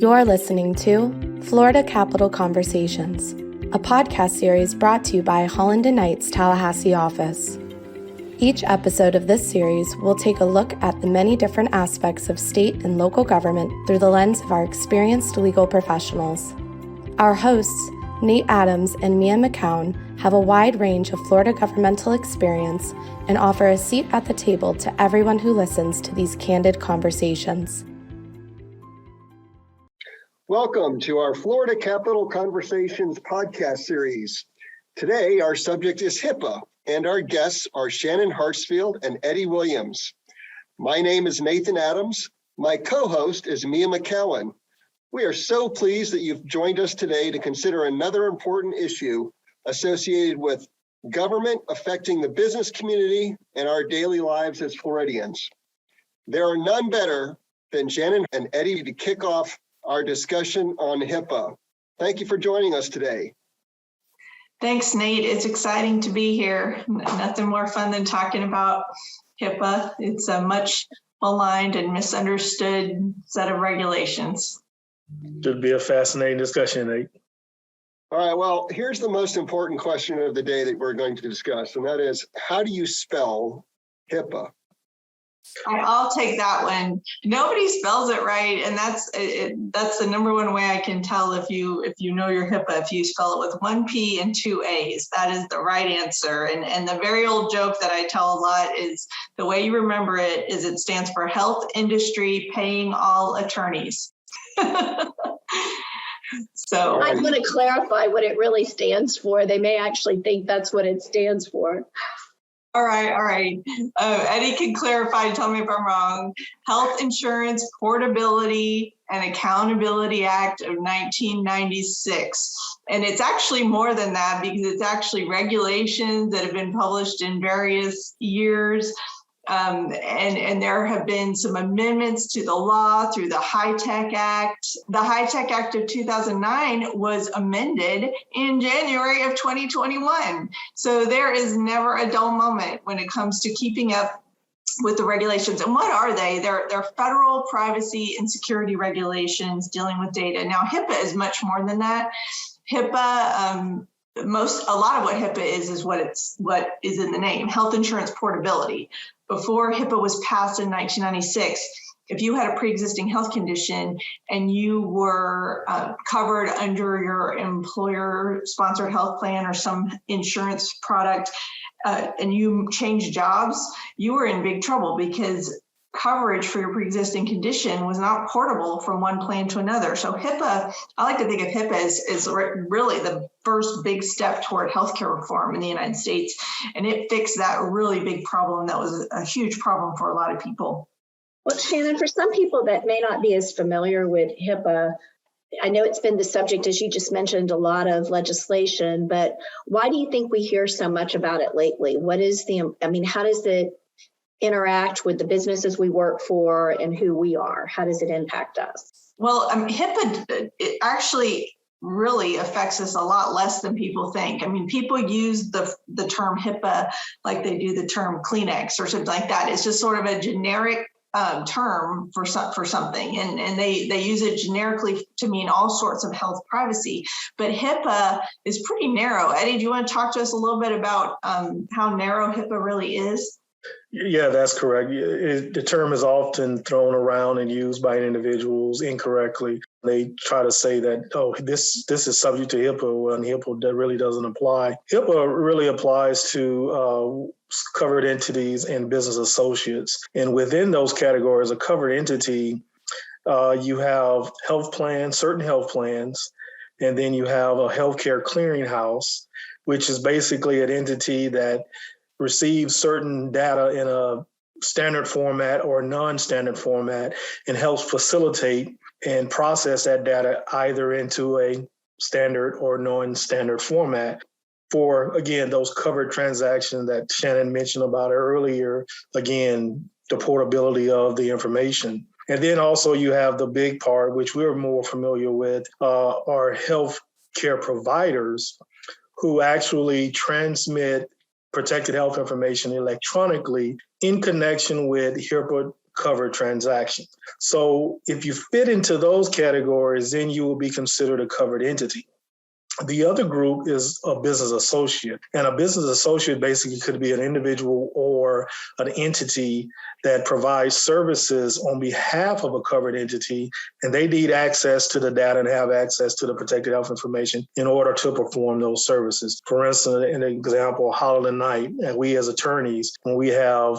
You're listening to Florida Capital Conversations, a podcast series brought to you by Holland Knight's Tallahassee office. Each episode of this series will take a look at the many different aspects of state and local government through the lens of our experienced legal professionals. Our hosts, Nate Adams and Mia McCown, have a wide range of Florida governmental experience and offer a seat at the table to everyone who listens to these candid conversations. Welcome to our Florida Capital Conversations podcast series. Today, our subject is HIPAA, and our guests are Shannon Hartsfield and Eddie Williams. My name is Nathan Adams. My co-host is Mia McCown. We are so pleased that you've joined us today to consider another important issue associated with government affecting the business community and our daily lives as Floridians. There are none better than Shannon and Eddie to kick off our discussion on HIPAA. Thank you for joining us today. Thanks, Nate. It's exciting to be here. Nothing more fun than talking about HIPAA. It's a much maligned and misunderstood set of regulations. Should be a fascinating discussion, Nate. All right, well, here's the most important question of the day that we're going to discuss, and that is, how do you spell HIPAA? I'll take that one. Nobody spells it right, and that's the number one way I can tell if you know your HIPAA. If you spell it with one P and two A's, that is the right answer. And the very old joke that I tell a lot is the way you remember it is it stands for Health Industry Paying All Attorneys. So I'm going to clarify what it really stands for. They may actually think that's what it stands for. All right. Eddie can clarify and tell me if I'm wrong. Health Insurance Portability and Accountability Act of 1996. And it's actually more than that because it's actually regulations that have been published in various years. And there have been some amendments to the law through the HITECH Act. The HITECH Act of 2009 was amended in January of 2021. So there is never a dull moment when it comes to keeping up with the regulations. And what are they? They're federal privacy and security regulations dealing with data. Now, HIPAA is much more than that. HIPAA, a lot of what HIPAA is what is in the name, health insurance portability. Before HIPAA was passed in 1996, if you had a pre-existing health condition and you were covered under your employer-sponsored health plan or some insurance product, and you changed jobs, you were in big trouble because coverage for your pre-existing condition was not portable from one plan to another. So HIPAA, I like to think of HIPAA as really the first big step toward healthcare reform in the United States. And it fixed that really big problem that was a huge problem for a lot of people. Well, Shannon, for some people that may not be as familiar with HIPAA, I know it's been the subject, as you just mentioned, a lot of legislation, but why do you think we hear so much about it lately? How does it interact with the businesses we work for and who we are? How does it impact us? Well, HIPAA, it actually really affects us a lot less than people think. I mean, people use the term HIPAA like they do the term Kleenex or something like that. It's just sort of a generic term for something, and they use it generically to mean all sorts of health privacy. But HIPAA is pretty narrow. Eddie, do you want to talk to us a little bit about how narrow HIPAA really is? Yeah, that's correct. The term is often thrown around and used by individuals incorrectly. They try to say that, this is subject to HIPAA, when HIPAA that really doesn't apply. HIPAA really applies to covered entities and business associates. And within those categories, a covered entity, you have health plans, certain health plans, and then you have a healthcare clearinghouse, which is basically an entity that receives certain data in a standard format or non-standard format and helps facilitate and process that data either into a standard or non-standard format for, again, those covered transactions that Shannon mentioned about earlier, again, the portability of the information. And then also you have the big part, which we're more familiar with, are health care providers who actually transmit protected health information electronically in connection with HIPAA covered transaction. So if you fit into those categories, then you will be considered a covered entity. The other group is a business associate. And a business associate basically could be an individual or an entity that provides services on behalf of a covered entity, and they need access to the data and have access to the protected health information in order to perform those services. For instance, an example, Holland Knight, and we as attorneys, when we have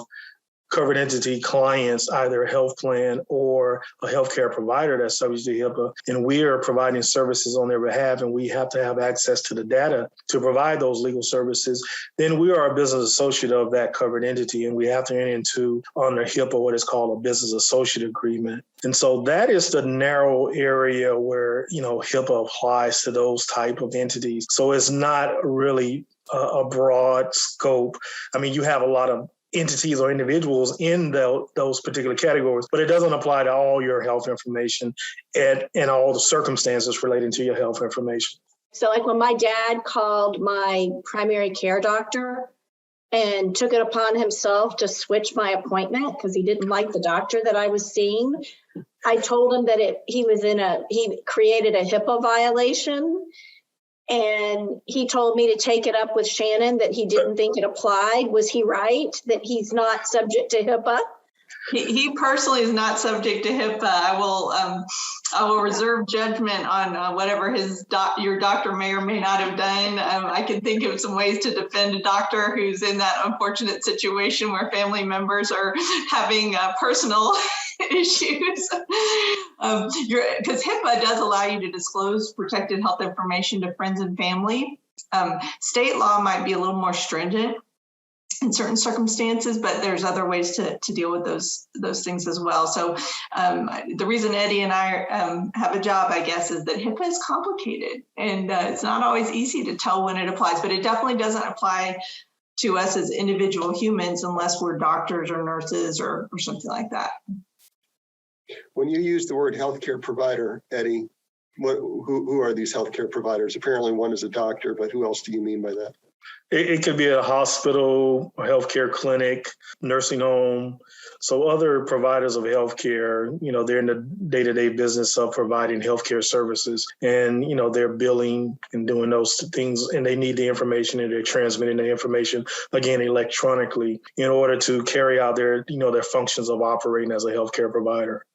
covered entity clients, either a health plan or a healthcare provider that's subject to HIPAA, and we are providing services on their behalf, and we have to have access to the data to provide those legal services, then we are a business associate of that covered entity, and we have to enter into, under HIPAA, what is called a business associate agreement. And so that is the narrow area where, HIPAA applies to those type of entities. So it's not really a broad scope. I mean, you have a lot of entities or individuals in those particular categories, but it doesn't apply to all your health information and all the circumstances relating to your health information. So like when my dad called my primary care doctor and took it upon himself to switch my appointment because he didn't like the doctor that I was seeing, I told him that he created a HIPAA violation. And he told me to take it up with Shannon that he didn't think it applied. Was he right that he's not subject to HIPAA? He personally is not subject to HIPAA. I will reserve judgment on whatever your doctor may or may not have done. I can think of some ways to defend a doctor who's in that unfortunate situation where family members are having personal issues. Because HIPAA does allow you to disclose protected health information to friends and family. State law might be a little more stringent in certain circumstances, but there's other ways to deal with those things as well. So the reason Eddie and I have a job, I guess, is that HIPAA is complicated and it's not always easy to tell when it applies, but it definitely doesn't apply to us as individual humans unless we're doctors or nurses or something like that. When you use the word healthcare provider, Eddie, who are these healthcare providers? Apparently one is a doctor, but who else do you mean by that? It could be a hospital, a healthcare clinic, nursing home. So other providers of healthcare, they're in the day-to-day business of providing healthcare services, and, they're billing and doing those things, and they need the information, and they're transmitting the information, again, electronically in order to carry out their functions of operating as a healthcare provider.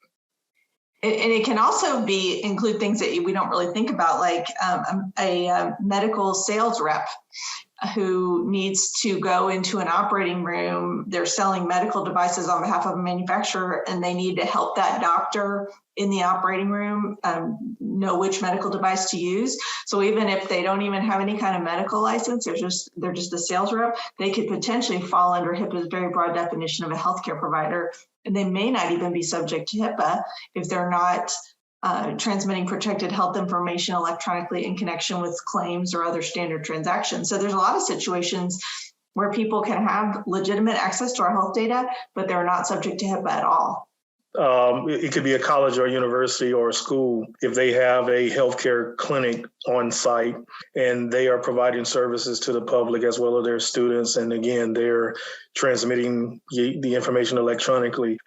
And it can also include things that we don't really think about, like a medical sales rep who needs to go into an operating room. They're selling medical devices on behalf of a manufacturer, and they need to help that doctor in the operating room know which medical device to use. So even if they don't even have any kind of medical license, they're just a sales rep, they could potentially fall under HIPAA's very broad definition of a healthcare provider. And they may not even be subject to HIPAA if they're not transmitting protected health information electronically in connection with claims or other standard transactions. So there's a lot of situations where people can have legitimate access to our health data, but they're not subject to HIPAA at all. It could be a college or a university or a school. If they have a healthcare clinic on site and they are providing services to the public as well as their students, and again, they're transmitting the information electronically,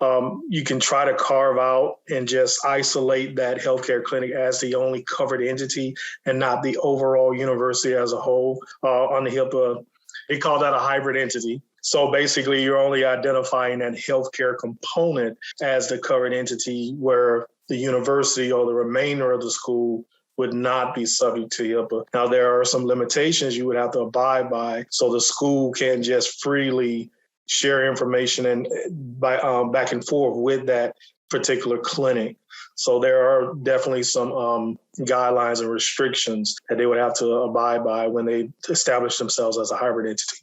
you can try to carve out and just isolate that healthcare clinic as the only covered entity and not the overall university as a whole. On the HIPAA, they call that a hybrid entity. So basically, you're only identifying that healthcare component as the covered entity, where the university or the remainder of the school would not be subject to HIPAA. Now, there are some limitations you would have to abide by. So the school can't just freely share information and back and forth with that particular clinic. So there are definitely some guidelines and restrictions that they would have to abide by when they establish themselves as a hybrid entity.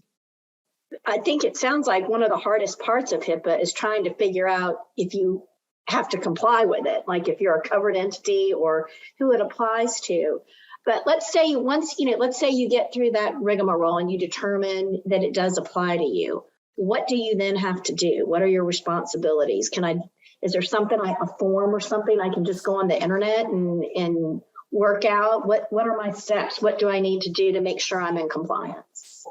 I think it sounds like one of the hardest parts of HIPAA is trying to figure out if you have to comply with it, like if you're a covered entity or who it applies to. But let's say you get through that rigmarole and you determine that it does apply to you. What do you then have to do? What are your responsibilities? Is there something like a form or something I can just go on the internet and work out? What are my steps? What do I need to do to make sure I'm in compliance?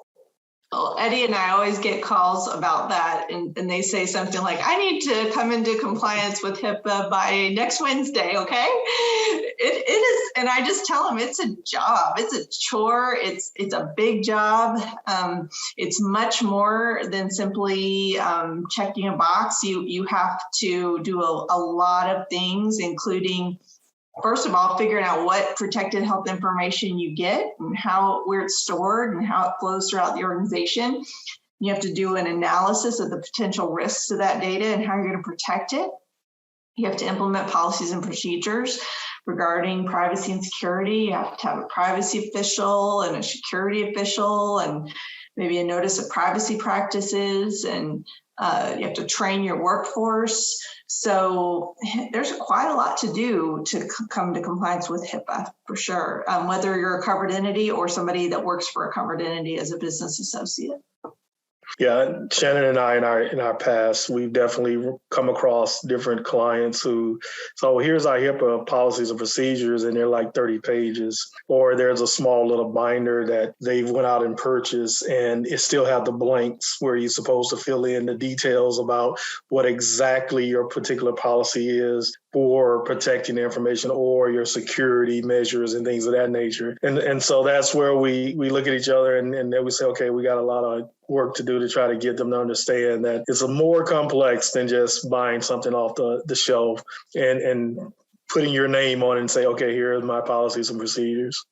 Well, Eddie and I always get calls about that, and they say something like, I need to come into compliance with HIPAA by next Wednesday, okay? It is, and I just tell them it's a job, it's a chore, it's a big job. It's much more than simply checking a box. You have to do a lot of things, including, first of all, figuring out what protected health information you get and where it's stored and how it flows throughout the organization. You have to do an analysis of the potential risks of that data and how you're going to protect it. You have to implement policies and procedures regarding privacy and security. You have to have a privacy official and a security official and maybe a notice of privacy practices, and you have to train your workforce. So there's quite a lot to do to come to compliance with HIPAA, for sure, whether you're a covered entity or somebody that works for a covered entity as a business associate. Yeah, Shannon and I in our past, we've definitely come across different clients who, so here's our HIPAA policies and procedures, and they're like 30 pages. Or there's a small little binder that they've went out and purchased, and it still have the blanks where you're supposed to fill in the details about what exactly your particular policy is for protecting the information or your security measures and things of that nature. And so that's where we look at each other and then we say, okay, we got a lot of work to do to try to get them to understand that it's a more complex than just buying something off the shelf and putting your name on it and say, okay, here are my policies and procedures.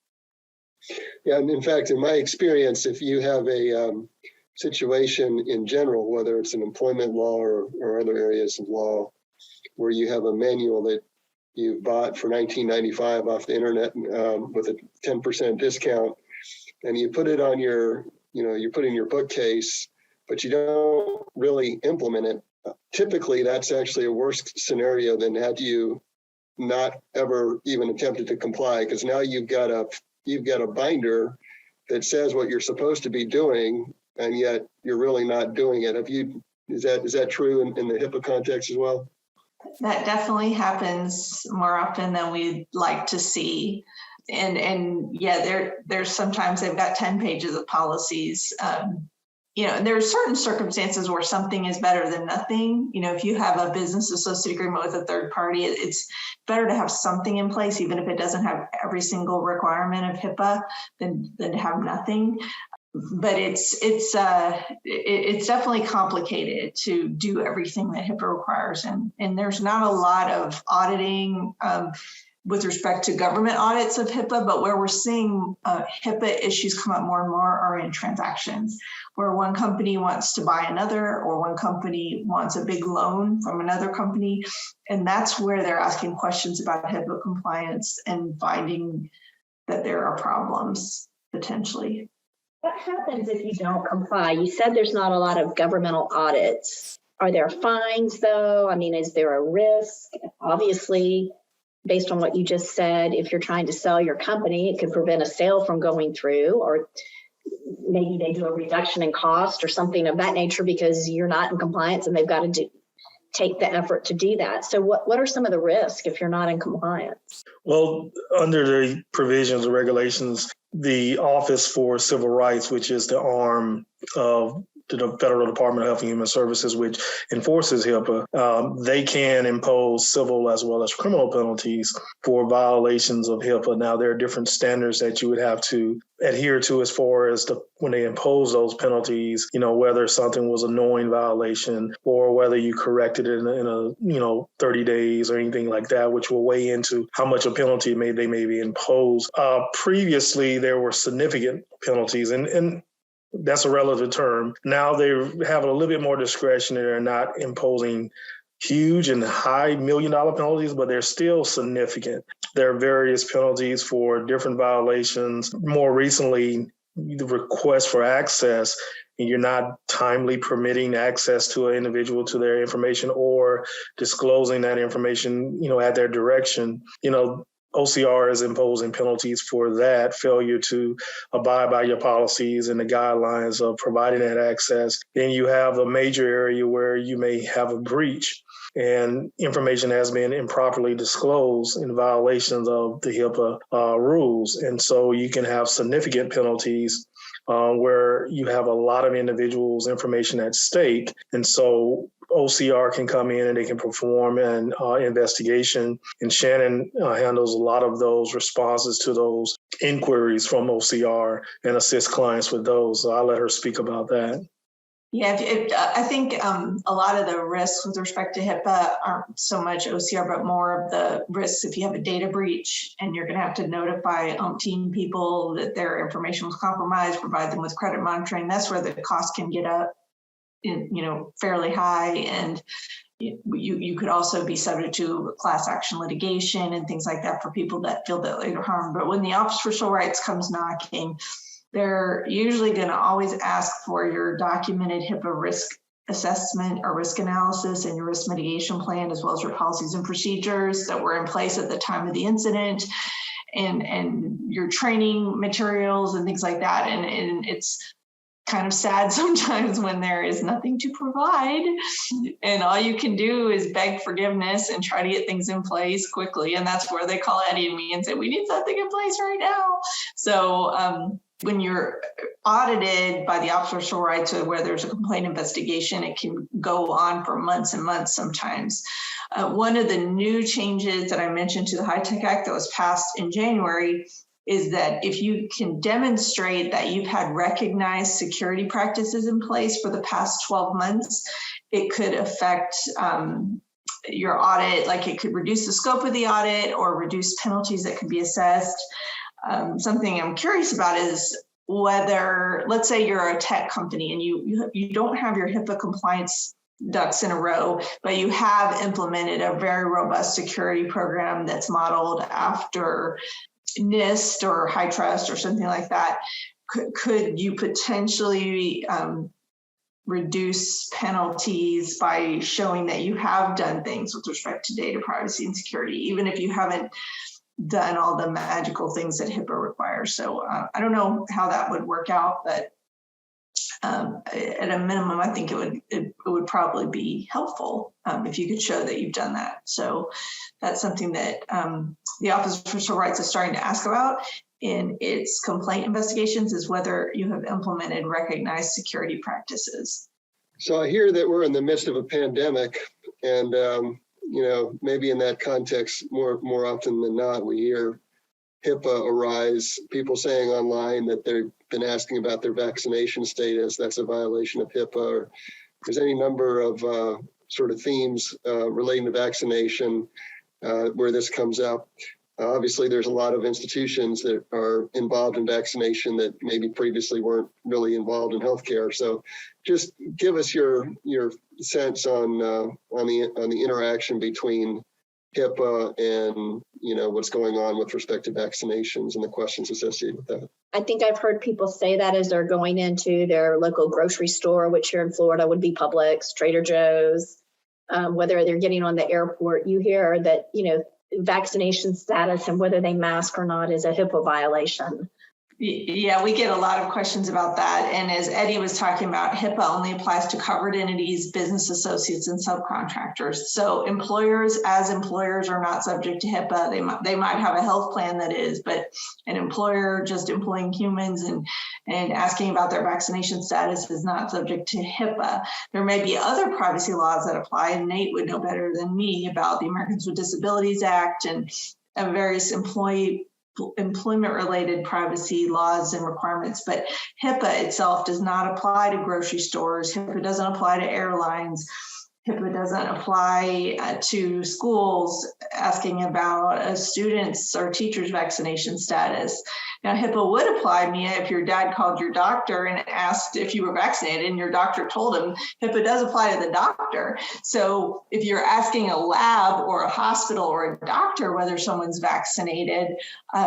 Yeah, and in fact, in my experience, if you have a situation in general, whether it's an employment law or other areas of law, where you have a manual that you bought for $19.95 off the internet with a 10% discount, and you put it on you put in your bookcase, but you don't really implement it. Typically, that's actually a worse scenario than had you not ever even attempted to comply, because now you've got a binder that says what you're supposed to be doing, and yet you're really not doing it. Is that true in the HIPAA context as well? That definitely happens more often than we'd like to see. And yeah, there's sometimes they've got 10 pages of policies. And there are certain circumstances where something is better than nothing. If you have a business associate agreement with a third party, it's better to have something in place, even if it doesn't have every single requirement of HIPAA, than to have nothing. But it's definitely complicated to do everything that HIPAA requires, and there's not a lot of auditing with respect to government audits of HIPAA. But where we're seeing HIPAA issues come up more and more are in transactions, where one company wants to buy another, or one company wants a big loan from another company, and that's where they're asking questions about HIPAA compliance and finding that there are problems potentially. What happens if you don't comply? You said there's not a lot of governmental audits. Are there fines, though? I mean, is there a risk? Obviously, based on what you just said, if you're trying to sell your company, it could prevent a sale from going through, or maybe they do a reduction in cost or something of that nature because you're not in compliance and they've got to take the effort to do that. So what are some of the risks if you're not in compliance? Well, under the provisions and regulations, the Office for Civil Rights, which is the arm of the Federal Department of Health and Human Services, which enforces HIPAA, they can impose civil as well as criminal penalties for violations of HIPAA. Now, there are different standards that you would have to adhere to as far as when they impose those penalties, whether something was a knowing violation or whether you corrected it in a 30 days or anything like that, which will weigh into how much a penalty they may be imposed. Previously, there were significant penalties, and that's a relative term. Now they have a little bit more discretion. They're not imposing huge and high $1 million penalties, but they're still significant. There are various penalties for different violations. More recently, the request for access, and you're not timely permitting access to an individual to their information or disclosing that information, at their direction, OCR is imposing penalties for that failure to abide by your policies and the guidelines of providing that access. Then you have a major area where you may have a breach and information has been improperly disclosed in violations of the HIPAA rules. And so you can have significant penalties where you have a lot of individuals' information at stake. And so OCR can come in and they can perform an investigation. And Shannon handles a lot of those responses to those inquiries from OCR and assist clients with those. So I'll let her speak about that. Yeah, I think a lot of the risks with respect to HIPAA aren't so much OCR, but more of the risks if you have a data breach and you're going to have to notify umpteen people that their information was compromised, provide them with credit monitoring. That's where the cost can get up, fairly high, and you could also be subject to class action litigation and things like that for people that feel that they're harmed. But when the Office for Civil Rights comes knocking, they're usually going to always ask for your documented HIPAA risk assessment or risk analysis and your risk mitigation plan, as well as your policies and procedures that were in place at the time of the incident, and your training materials and things like that. And it's kind of sad sometimes when there is nothing to provide and all you can do is beg forgiveness and try to get things in place quickly. And that's where they call Eddie and me and say, we need something in place right now. So when you're audited by the Office of Civil Rights, where there's a complaint investigation, it can go on for months and months sometimes. One of the new changes that I mentioned to the HITECH Act that was passed in January is that if you can demonstrate that you've had recognized security practices in place for the past 12 months, it could affect your audit, like it could reduce the scope of the audit or reduce penalties that could be assessed. Something I'm curious about is whether, let's say you're a tech company and you don't have your HIPAA compliance ducks in a row, but you have implemented a very robust security program that's modeled after NIST or HITRUST or something like that. Could you potentially reduce penalties by showing that you have done things with respect to data privacy and security, even if you haven't done all the magical things that HIPAA requires? So I don't know how that would work out, but at a minimum, I think it would probably be helpful if you could show that you've done that. So that's something that the Office for Civil Rights is starting to ask about in its complaint investigations, is whether you have implemented recognized security practices. So I hear that we're in the midst of a pandemic, and maybe in that context, more often than not, we hear HIPAA arise, people saying online that they've been asking about their vaccination status. That's a violation of HIPAA. Or there's any number of sort of themes relating to vaccination where this comes up. Obviously, there's a lot of institutions that are involved in vaccination that maybe previously weren't really involved in healthcare. So just give us your sense on the interaction between HIPAA and what's going on with respect to vaccinations and the questions associated with that. I think I've heard people say that as they're going into their local grocery store, which here in Florida would be Publix, Trader Joe's, whether they're getting on the airport, you hear that, vaccination status and whether they mask or not is a HIPAA violation. Yeah, we get a lot of questions about that. And as Eddie was talking about, HIPAA only applies to covered entities, business associates, and subcontractors. So employers are not subject to HIPAA. They might have a health plan that is, but an employer just employing humans and asking about their vaccination status is not subject to HIPAA. There may be other privacy laws that apply, and Nate would know better than me about the Americans with Disabilities Act and various employment-related privacy laws and requirements, but HIPAA itself does not apply to grocery stores. HIPAA doesn't apply to airlines. HIPAA doesn't apply to schools asking about a student's or teacher's vaccination status. Now, HIPAA would apply, Mia, if your dad called your doctor and asked if you were vaccinated and your doctor told him. HIPAA does apply to the doctor. So if you're asking a lab or a hospital or a doctor whether someone's vaccinated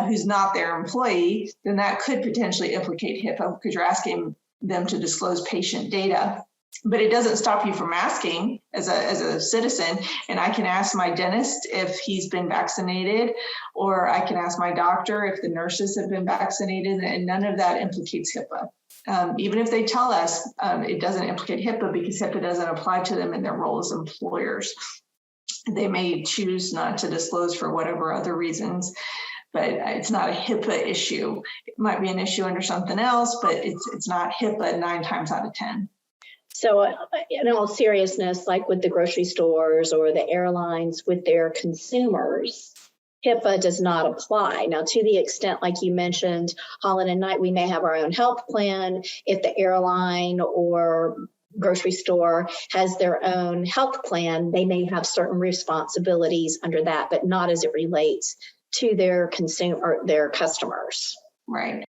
who's not their employee, then that could potentially implicate HIPAA because you're asking them to disclose patient data. But it doesn't stop you from asking as a citizen. And I can ask my dentist if he's been vaccinated, or I can ask my doctor if the nurses have been vaccinated, and none of that implicates HIPAA. Even if they tell us it doesn't implicate HIPAA because HIPAA doesn't apply to them in their role as employers. They may choose not to disclose for whatever other reasons. but it's not a HIPAA issue. It might be an issue under something else, but it's not HIPAA 9 times out of 10. So in all seriousness, like with the grocery stores or the airlines with their consumers, HIPAA does not apply. Now, to the extent, like you mentioned, Holland Knight, we may have our own health plan. If the airline or grocery store has their own health plan, they may have certain responsibilities under that, but not as it relates to their their customers. Right.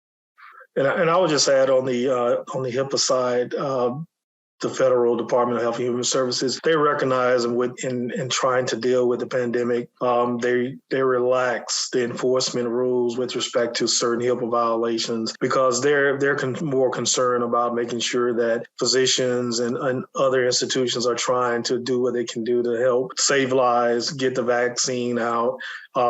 And I would just add on the HIPAA side, the Federal Department of Health and Human Services, they recognize in trying to deal with the pandemic, they relax the enforcement rules with respect to certain HIPAA violations because they're more concerned about making sure that physicians and other institutions are trying to do what they can do to help save lives, get the vaccine out.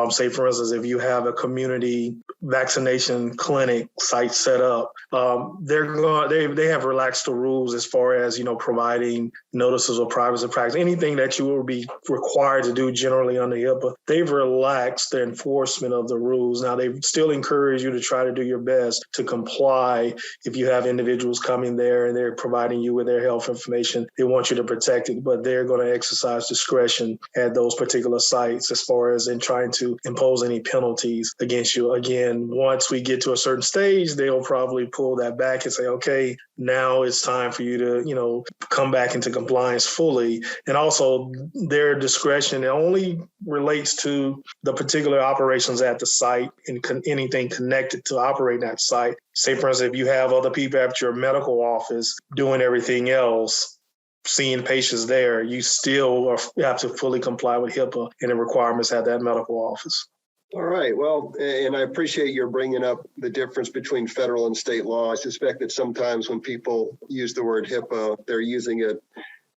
Say, for instance, if you have a community vaccination clinic site set up, they have relaxed the rules as far as, providing notices of privacy practice, anything that you will be required to do generally under HIPAA. They've relaxed the enforcement of the rules. Now, they still encourage you to try to do your best to comply. If you have individuals coming there and they're providing you with their health information, they want you to protect it, but they're going to exercise discretion at those particular sites as far as in trying to impose any penalties against you. Again, once we get to a certain stage, they'll probably pull that back and say, okay, now it's time for you to, come back into compliance fully. And also their discretion, it only relates to the particular operations at the site and anything connected to operating that site. Say, for instance, if you have other people at your medical office doing everything else, seeing patients there, you still have to fully comply with HIPAA and the requirements at that medical office. All right. Well, and I appreciate your bringing up the difference between federal and state law. I suspect that sometimes when people use the word HIPAA, they're using it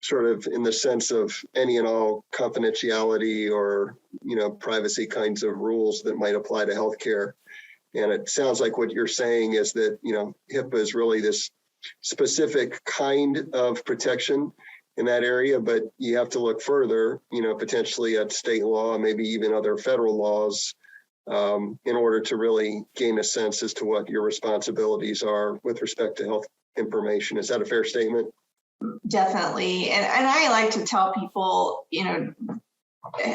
sort of in the sense of any and all confidentiality or, privacy kinds of rules that might apply to healthcare. And it sounds like what you're saying is that, HIPAA is really this specific kind of protection in that area, but you have to look further, potentially at state law, maybe even other federal laws, in order to really gain a sense as to what your responsibilities are with respect to health information. Is that a fair statement? Definitely. And I like to tell people,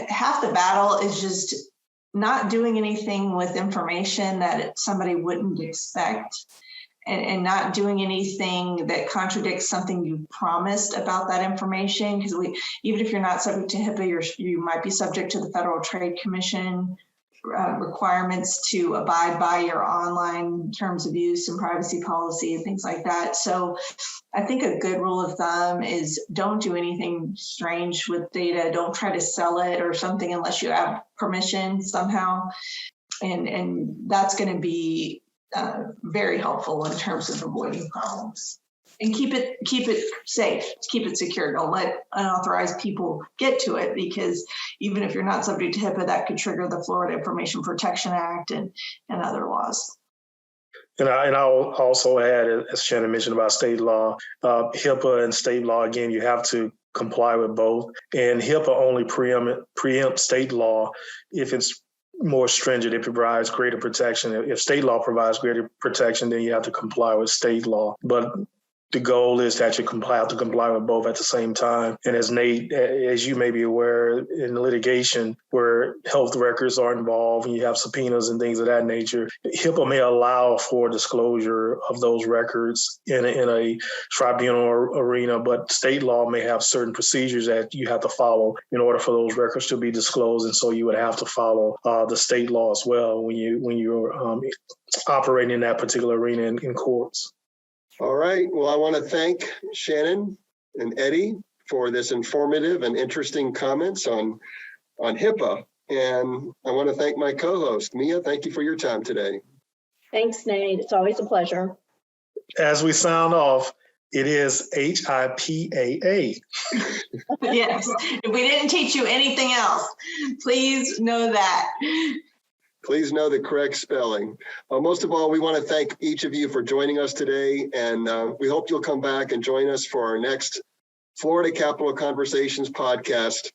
half the battle is just not doing anything with information that somebody wouldn't expect. And not doing anything that contradicts something you promised about that information. Because even if you're not subject to HIPAA, you might be subject to the Federal Trade Commission requirements to abide by your online terms of use and privacy policy and things like that. So I think a good rule of thumb is don't do anything strange with data. Don't try to sell it or something unless you have permission somehow. And that's going to be very helpful in terms of avoiding problems. And keep it safe, keep it secure. Don't let unauthorized people get to it, because even if you're not subject to HIPAA, that could trigger the Florida Information Protection Act and other laws. And I'll also add, as Shannon mentioned about state law, HIPAA and state law, again, you have to comply with both. And HIPAA only preempts state law if it's more stringent, if it provides greater protection. If state law provides greater protection, then you have to comply with state law. But the goal is that you have to comply with both at the same time. And as Nate, as you may be aware, in litigation where health records are involved and you have subpoenas and things of that nature, HIPAA may allow for disclosure of those records in a tribunal arena, but state law may have certain procedures that you have to follow in order for those records to be disclosed. And so you would have to follow the state law as well when you're operating in that particular arena in courts. All right. Well, I want to thank Shannon and Eddie for this informative and interesting comments on HIPAA. And I want to thank my co-host, Mia. Thank you for your time today. Thanks, Nate. It's always a pleasure. As we sound off, it is HIPAA. Yes. If we didn't teach you anything else, please know that. Please know the correct spelling. Most of all, we want to thank each of you for joining us today, and we hope you'll come back and join us for our next Florida Capital Conversations podcast.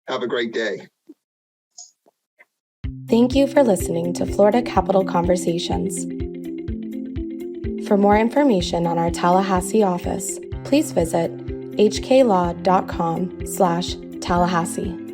Have a great day. Thank you for listening to Florida Capital Conversations. For more information on our Tallahassee office, please visit hklaw.com/Tallahassee.